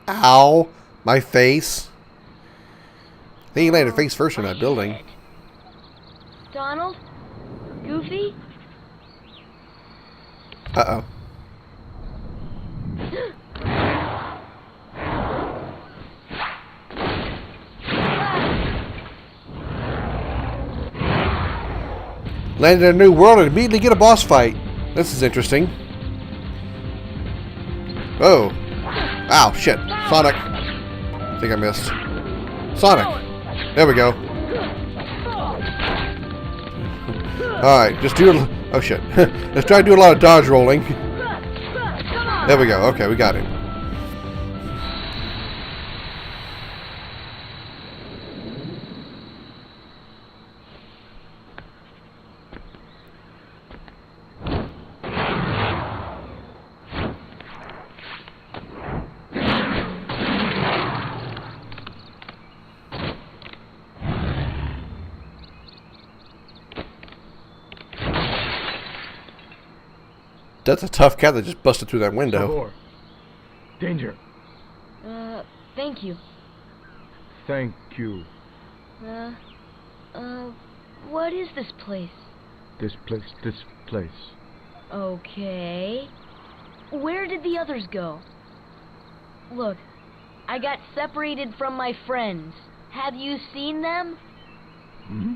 Ow! My face. I think he landed face first in that building. Donald? Goofy? Uh-oh. Landed in a new world and immediately get a boss fight. This is interesting. Oh. Ow, shit. Sonic. I think I missed. Sonic. There we go. Alright, just do a... Oh, shit. Let's try to do a lot of dodge rolling. There we go. Okay, we got him. That's a tough cat that just busted through that window. Danger. Thank you. Thank you. What is this place? This place. Okay. Where did the others go? Look, I got separated from my friends. Have you seen them? Hmm?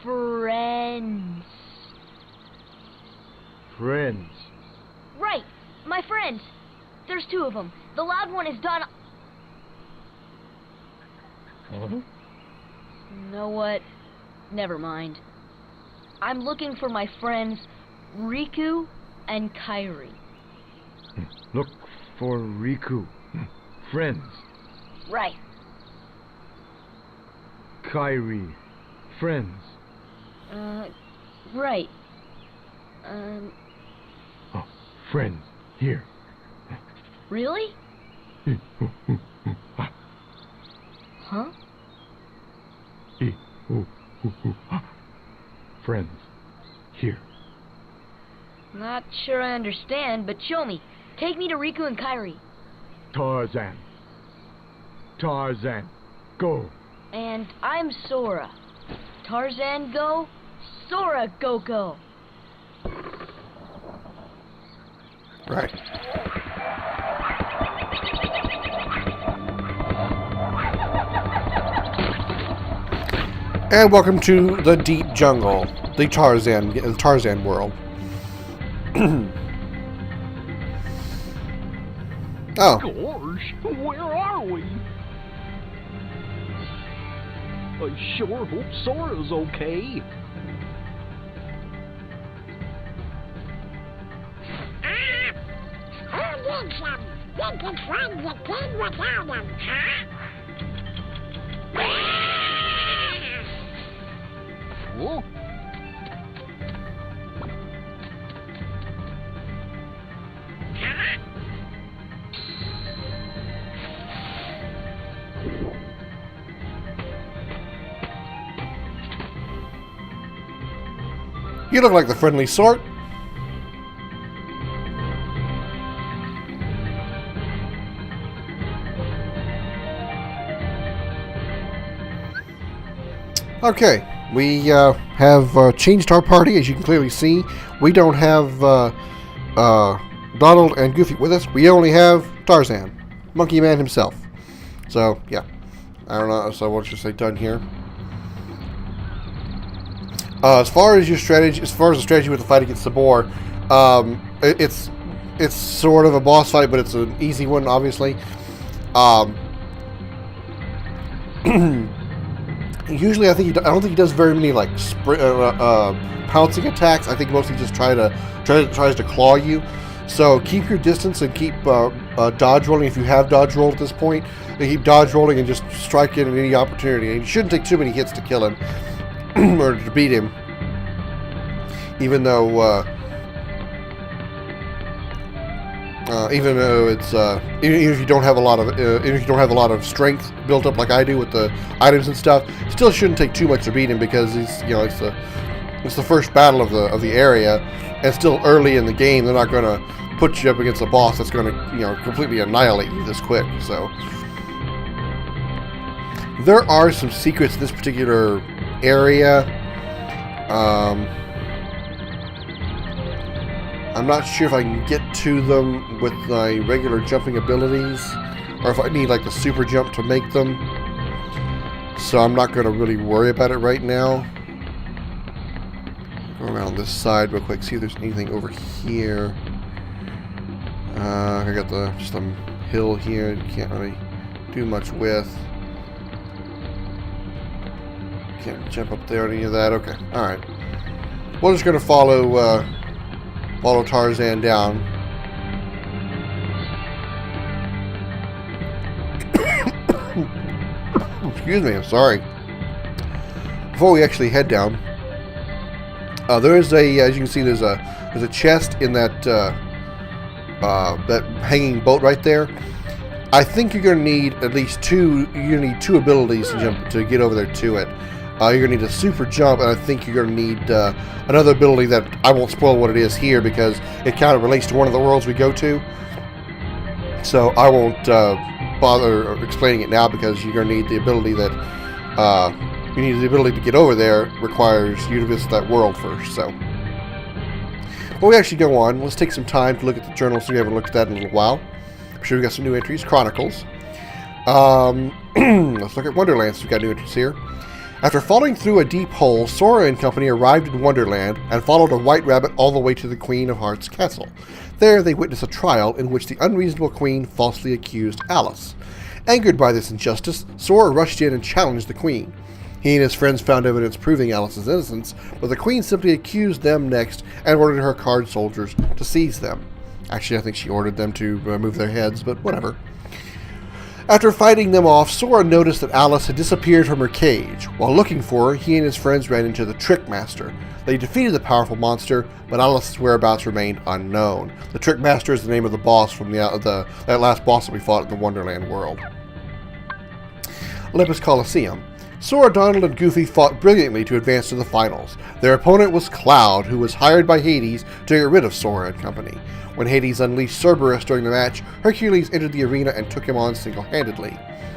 Friends. Friends. Right, my friends. There's two of them. The loud one is Donald. Huh? You know what? Never mind. I'm looking for my friends Riku and Kairi. Look for Riku. Friends. Right. Kairi. Friends. Right. Oh, friends. Here. Really? Huh? Friends. Here. Not sure I understand, but show me. Take me to Riku and Kairi. Tarzan. Tarzan. Go. And I'm Sora. Tarzan go, Sora go. Right. And welcome to the deep jungle, the Tarzan world. Oh. Gosh, where are we? I sure hope Sora's okay. Who needs them? They can find the king without them, huh? Huh? You look like the friendly sort. Okay, we have changed our party, as you can clearly see. We don't have Donald and Goofy with us. We only have Tarzan, Monkey Man himself. So, yeah. I don't know, so what should I say done here? As far as your strategy, as far as the strategy with the fight against the boar, it's sort of a boss fight, but it's an easy one, obviously. Usually, I don't think he does very many like pouncing attacks. I think mostly just tries to claw you. So keep your distance and keep dodge rolling if you have dodge roll at this point. And keep dodge rolling and just strike in at any opportunity. And you shouldn't take too many hits to kill him. Or to beat him, even though it's even if you don't have a lot of strength built up like I do with the items and stuff, still shouldn't take too much to beat him because he's it's the first battle of the area and still early in the game. They're not gonna put you up against a boss that's going to, you know, completely annihilate you this quick. So there are some secrets in this particular area. I'm not sure if I can get to them with my regular jumping abilities, or if I need like the super jump to make them. So I'm not going to really worry about it right now. Go around this side real quick, see if there's anything over here. I got just a hill here. You can't really do much with. Can't jump up there or any of that. Okay, all right. We're just going to follow Tarzan down. Excuse me, I'm sorry. Before we actually head down, there is a, as you can see, there's a chest in that that hanging boat right there. I think you're going to need at least two. You're going to need two abilities to jump to get over there to it. You're going to need a super jump, and I think you're going to need another ability that I won't spoil what it is here because it kind of relates to one of the worlds we go to. So I won't bother explaining it now because you're going to need the ability that you need the ability to get over there requires you to visit that world first. So before we actually go on, let's take some time to look at the journal so we haven't looked at that in a little while. I'm sure we got some new entries. Chronicles. Let's look at Wonderlands. We've got new entries here. After falling through a deep hole, Sora and company arrived in Wonderland and followed a white rabbit all the way to the Queen of Hearts castle. There, they witnessed a trial in which the unreasonable queen falsely accused Alice. Angered by this injustice, Sora rushed in and challenged the queen. He and his friends found evidence proving Alice's innocence, but the queen simply accused them next and ordered her card soldiers to seize them. Actually, I think she ordered them to move their heads, but whatever. After fighting them off, Sora noticed that Alice had disappeared from her cage. While looking for her, he and his friends ran into the Trick Master. They defeated the powerful monster, but Alice's whereabouts remained unknown. The Trick Master is the name of the boss from that last boss that we fought in the Wonderland world. Olympus Coliseum. Sora, Donald, and Goofy fought brilliantly to advance to the finals. Their opponent was Cloud, who was hired by Hades to get rid of Sora and company. When Hades unleashed Cerberus during the match, Hercules entered the arena and took him on single-handedly.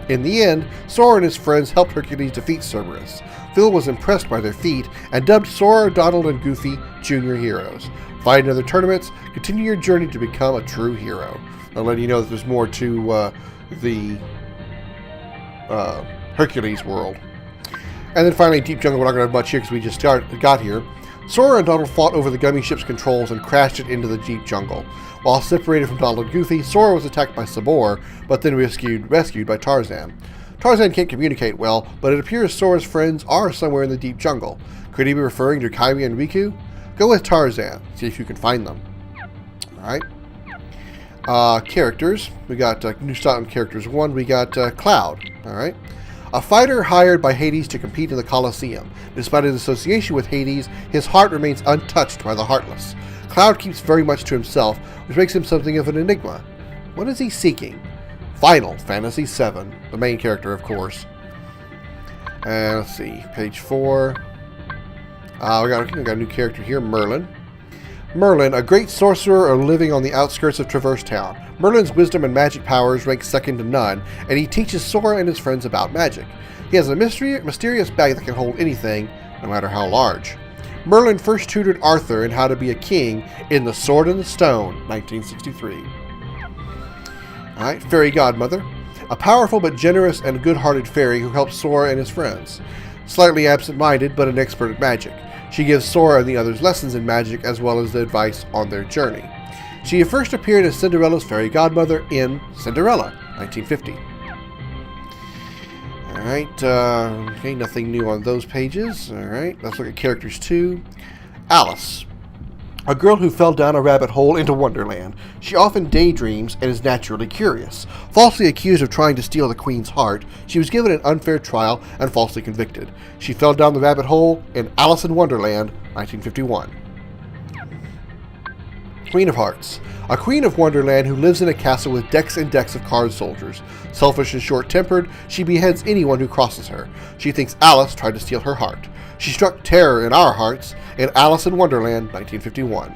In the end, Sora and his friends helped Hercules defeat Cerberus. Phil was impressed by their feat and dubbed Sora, Donald, and Goofy junior heroes. Fight in other tournaments, continue your journey to become a true hero. I'll let you know that there's more to the Hercules world. And then finally, Deep Jungle, we're not going to have much here because we just got here. Sora and Donald fought over the gummy ship's controls and crashed it into the Deep Jungle. While separated from Donald and Goofy, Sora was attacked by Sabor, but then rescued by Tarzan. Tarzan can't communicate well, but it appears Sora's friends are somewhere in the Deep Jungle. Could he be referring to Kairi and Riku? Go with Tarzan, see if you can find them. Alright. Characters. We got new start on characters 1. We got Cloud. Alright. A fighter hired by Hades to compete in the Colosseum. Despite his association with Hades, his heart remains untouched by the Heartless. Cloud keeps very much to himself, which makes him something of an enigma. What is he seeking? Final Fantasy VII, the main character, of course. And let's see, page 4. We got a new character here, Merlin. Merlin, a great sorcerer living on the outskirts of Traverse Town. Merlin's wisdom and magic powers rank second to none, and he teaches Sora and his friends about magic. He has a mysterious bag that can hold anything, no matter how large. Merlin first tutored Arthur in how to be a king in The Sword and the Stone, 1963. Alright, Fairy Godmother. A powerful but generous and good-hearted fairy who helps Sora and his friends. Slightly absent-minded, but an expert at magic. She gives Sora and the others lessons in magic as well as the advice on their journey. She first appeared as Cinderella's fairy godmother in Cinderella, 1950. Alright, okay, nothing new on those pages. Alright, let's look at characters 2. Alice. A girl who fell down a rabbit hole into Wonderland. She often daydreams and is naturally curious. Falsely accused of trying to steal the Queen's heart, she was given an unfair trial and falsely convicted. She fell down the rabbit hole in Alice in Wonderland, 1951. Queen of Hearts. A queen of Wonderland who lives in a castle with decks and decks of card soldiers. Selfish and short-tempered, she beheads anyone who crosses her. She thinks Alice tried to steal her heart. She struck terror in our hearts in Alice in Wonderland, 1951.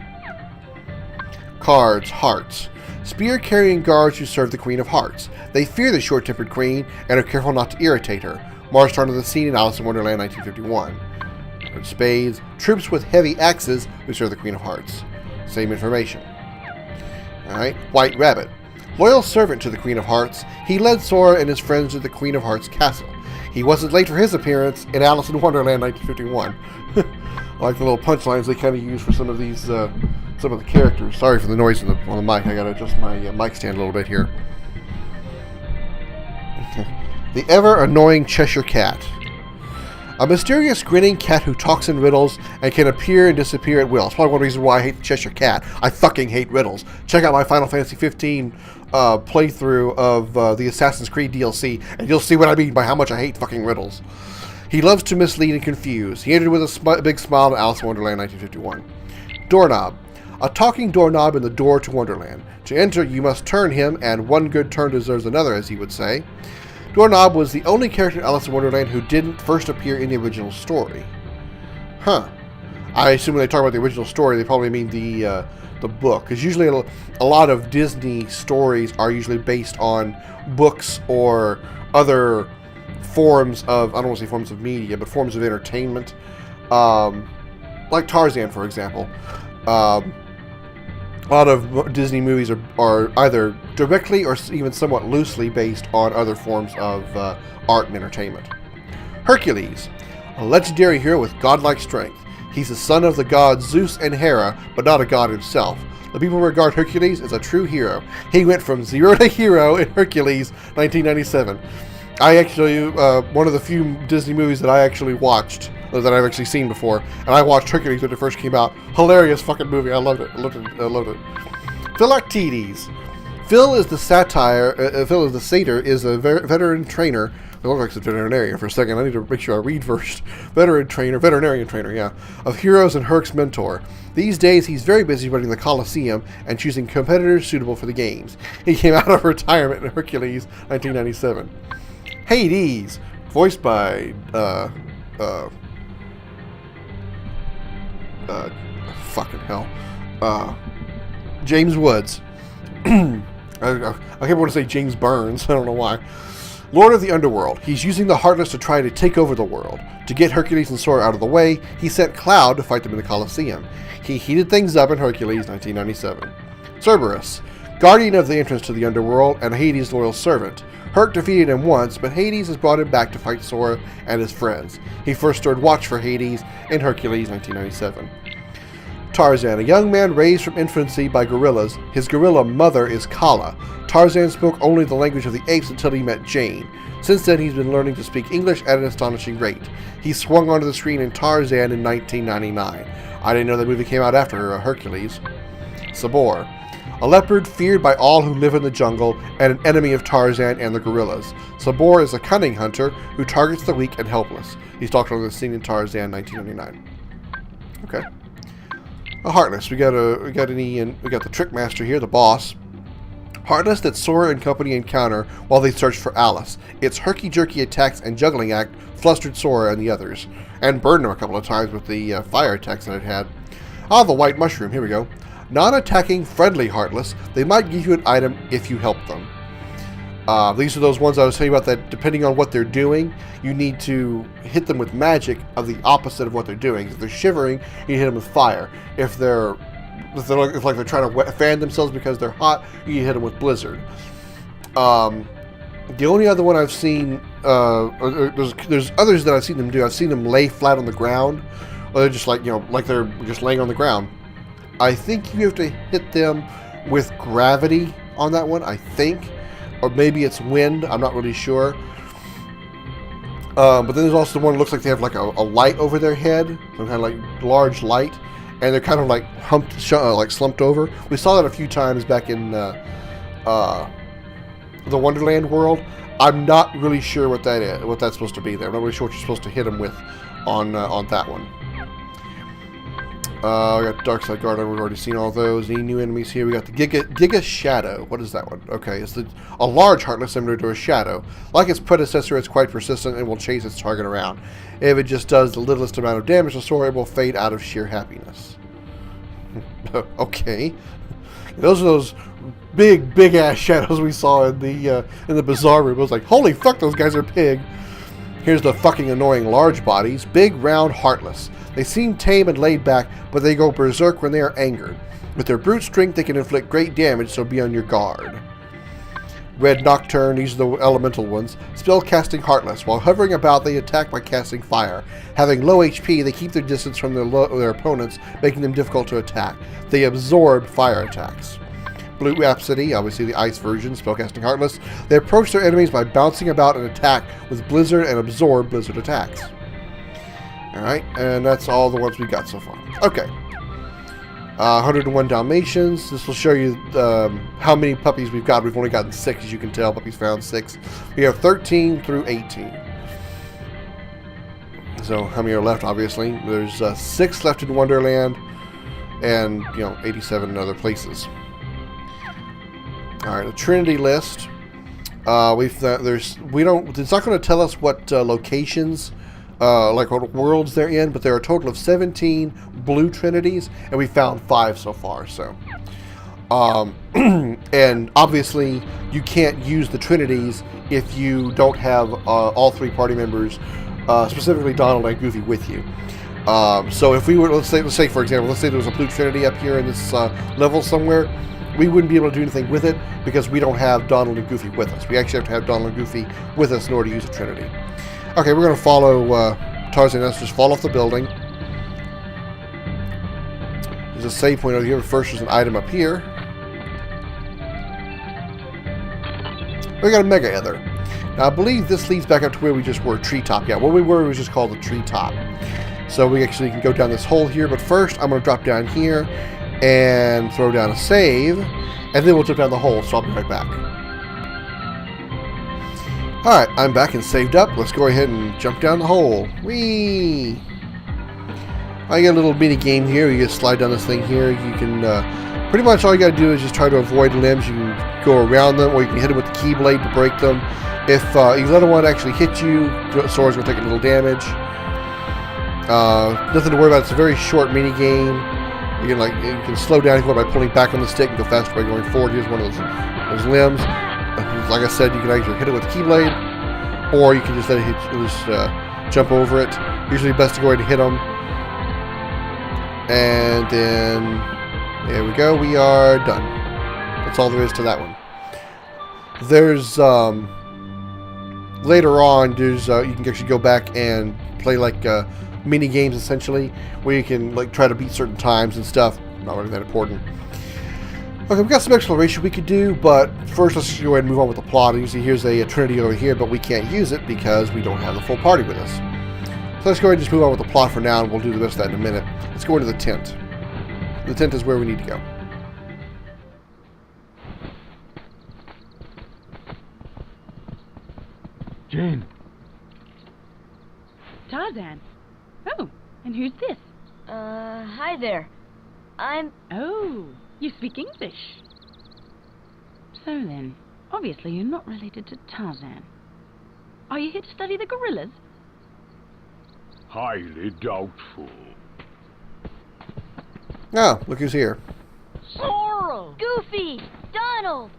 Cards, hearts. Spear-carrying guards who serve the Queen of Hearts. They fear the short-tempered queen and are careful not to irritate her. Marched onto the scene in Alice in Wonderland 1951. Cards, spades. Troops with heavy axes who serve the Queen of Hearts. Same information. Alright, White Rabbit. Loyal servant to the Queen of Hearts, he led Sora and his friends to the Queen of Hearts castle. He wasn't late for his appearance in Alice in Wonderland 1951. I like the little punchlines they kind of use for some of these, some of the characters. Sorry for the noise on the mic. I gotta adjust my mic stand a little bit here. The ever-annoying Cheshire Cat. A mysterious grinning cat who talks in riddles and can appear and disappear at will. It's probably one reason why I hate the Cheshire Cat. I fucking hate riddles. Check out my Final Fantasy 15 playthrough of the Assassin's Creed DLC, and you'll see what I mean by how much I hate fucking riddles. He loves to mislead and confuse. He entered with a big smile to Alice in Wonderland 1951. Doorknob. A talking doorknob in the door to Wonderland. To enter, you must turn him, and one good turn deserves another, as he would say. Doorknob was the only character in Alice in Wonderland who didn't first appear in the original story. Huh. I assume when they talk about the original story, they probably mean the book. Because usually a lot of Disney stories are usually based on books or other forms of, I don't want to say forms of media, but forms of entertainment. Like Tarzan, for example. A lot of Disney movies are either directly or even somewhat loosely based on other forms of art and entertainment. Hercules, a legendary hero with godlike strength. He's the son of the gods Zeus and Hera, but not a god himself. The people regard Hercules as a true hero. He went from zero to hero in Hercules 1997. I actually, one of the few Disney movies that I actually watched, that I've actually seen before, and I watched Hercules when it first came out. Hilarious fucking movie. I loved it. I loved it. Philoctetes. Phil is the satyr, is a veteran trainer. It looks like it's a veterinarian for a second. I need to make sure I read first. Veterinarian trainer, yeah. Of heroes and Herc's mentor. These days, he's very busy running the Colosseum and choosing competitors suitable for the games. He came out of retirement in Hercules 1997. Hades, voiced by, fucking hell. James Woods. I kept wanting to say James Burns. I don't know why. Lord of the Underworld. He's using the Heartless to try to take over the world. To get Hercules and Sora out of the way, he sent Cloud to fight them in the Colosseum. He heated things up in Hercules 1997. Cerberus. Guardian of the entrance to the Underworld and Hades' loyal servant. Herc defeated him once, but Hades has brought him back to fight Sora and his friends. He first stood watch for Hades in Hercules 1997. Tarzan, a young man raised from infancy by gorillas. His gorilla mother is Kala. Tarzan spoke only the language of the apes until he met Jane. Since then, he's been learning to speak English at an astonishing rate. He swung onto the screen in Tarzan in 1999. I didn't know that movie came out after Hercules. Sabor. A leopard feared by all who live in the jungle and an enemy of Tarzan and the gorillas. Sabor is a cunning hunter who targets the weak and helpless. He's talked on the scene in Tarzan 1999. Okay. A Heartless. We got the Trickmaster here, the boss. Heartless that Sora and company encounter while they search for Alice. Its herky-jerky attacks and juggling act flustered Sora and the others, and burned him a couple of times with the fire attacks that it had. Ah, the White Mushroom. Here we go. Non-attacking, friendly Heartless. They might give you an item if you help them. These are those ones I was telling you about that depending on what they're doing, you need to hit them with magic of the opposite of what they're doing. If they're shivering, you hit them with fire. If they're trying to fan themselves because they're hot, you hit them with blizzard. The only other one I've seen, there's others that I've seen them do. I've seen them lay flat on the ground, or they're just like they're just laying on the ground. I think you have to hit them with gravity on that one, I think. Or maybe it's wind, I'm not really sure. But then there's also the one that looks like they have like a light over their head, some kind of like large light, and they're kind of like slumped over. We saw that a few times back in the Wonderland world. I'm not really sure what that is, what that's supposed to be there. I'm not really sure what you're supposed to hit them with on that one. We got Dark Side Guardian. We've already seen all those. Any new enemies here? We got the Giga Shadow. What is that one? Okay, it's a large Heartless similar to a Shadow. Like its predecessor, it's quite persistent and will chase its target around. If it just does the littlest amount of damage to Sora, it will fade out of sheer happiness. Okay. Those are those big ass shadows we saw in the bizarre room. I was like, holy fuck, those guys are big. Here's the fucking annoying large bodies. Big, round, heartless. They seem tame and laid back, but they go berserk when they are angered. With their brute strength, they can inflict great damage, so be on your guard. Red Nocturne, these are the elemental ones. Spell casting heartless. While hovering about, they attack by casting fire. Having low HP, they keep their distance from their opponents, making them difficult to attack. They absorb fire attacks. Blue Rhapsody, obviously the ice version, spellcasting heartless. They approach their enemies by bouncing about and attack with blizzard and absorb blizzard attacks. Alright, and that's all the ones we got so far. Okay. 101 Dalmatians. This will show you how many puppies we've got. We've only gotten 6, as you can tell. Puppies found 6. We have 13 through 18. So, how many are left, obviously? There's 6 left in Wonderland, and, 87 in other places. Alright, a Trinity list. It's not going to tell us what locations, like what worlds they're in, but there are a total of 17 blue Trinities, and we found 5 so far, so. And obviously, you can't use the Trinities if you don't have all 3 party members, specifically Donald and Goofy, with you. So if we were, let's say for example, let's say there was a blue Trinity up here in this level somewhere, we wouldn't be able to do anything with it because we don't have Donald and Goofy with us. We actually have to have Donald and Goofy with us in order to use a Trinity. Okay, we're going to follow Tarzan. Let's just fall off the building. There's a save point over here. First, there's an item up here. We got a Mega Ether. Now, I believe this leads back up to where we just were, Treetop. Yeah, where we were was just called the Treetop. So we actually can go down this hole here. But first, I'm going to drop down here and throw down a save, and then we'll jump down the hole, so I'll be right back. Alright, I'm back and saved up. Let's go ahead and jump down the hole. Whee! I got a little mini game here. You just slide down this thing here. You can, pretty much all you gotta do is just try to avoid limbs. You can go around them, or you can hit them with the Keyblade to break them. If you let one actually hit you, Sora's gonna take a little damage. Nothing to worry about. It's a very short mini game. You can slow down if you want by pulling back on the stick and go faster by going forward. Here's one of those limbs. Like I said, you can either hit it with the Keyblade, or you can just let it jump over it. Usually best to go ahead and hit them. And then, there we go, we are done. That's all there is to that one. There's, later on, there's, you can actually go back and play like, mini games essentially, where you can like try to beat certain times and stuff. Not really that important. Okay, we've got some exploration we could do, but first let's just go ahead and move on with the plot. You see here's a Trinity over here, but we can't use it because we don't have the full party with us. So let's go ahead and just move on with the plot for now, and we'll do the rest of that in a minute. Let's go into the tent. The tent is where we need to go. Jane. Tarzan. Oh, and who's this? Hi there. Oh, you speak English. So then, obviously you're not related to Tarzan. Are you here to study the gorillas? Highly doubtful. Ah, look who's here. Sora! Goofy! Donald!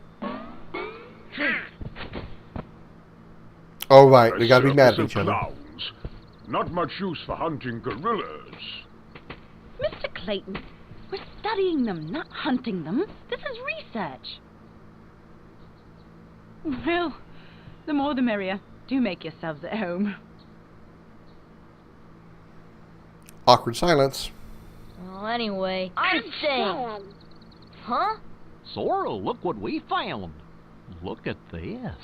Oh, right, we gotta be mad at each other. Clowns. Not much use for hunting gorillas. Mr. Clayton, we're studying them, not hunting them. This is research. Well, the more the merrier. Do make yourselves at home. Awkward silence. Well, anyway, I'm staying. Huh? Sora, look what we found. Look at this.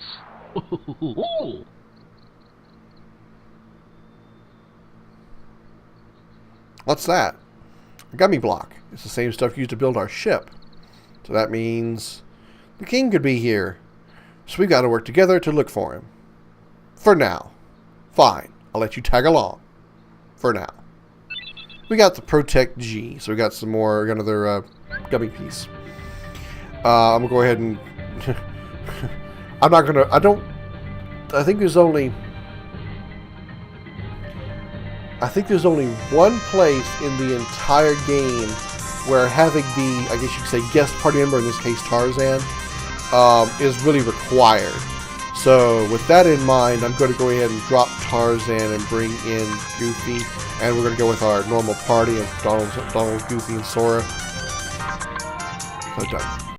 What's that? A gummy block. It's the same stuff used to build our ship. So that means the king could be here. So we got to work together to look for him. For now. Fine. I'll let you tag along. For now. We got the Protect G. So we got some more, got another gummy piece. I'm going to go ahead and... I'm not going to... I think there's only one place in the entire game where having the, I guess you could say, guest party member, in this case Tarzan, is really required. So with that in mind, I'm going to go ahead and drop Tarzan and bring in Goofy, and we're going to go with our normal party of Donald, Goofy, and Sora. So done.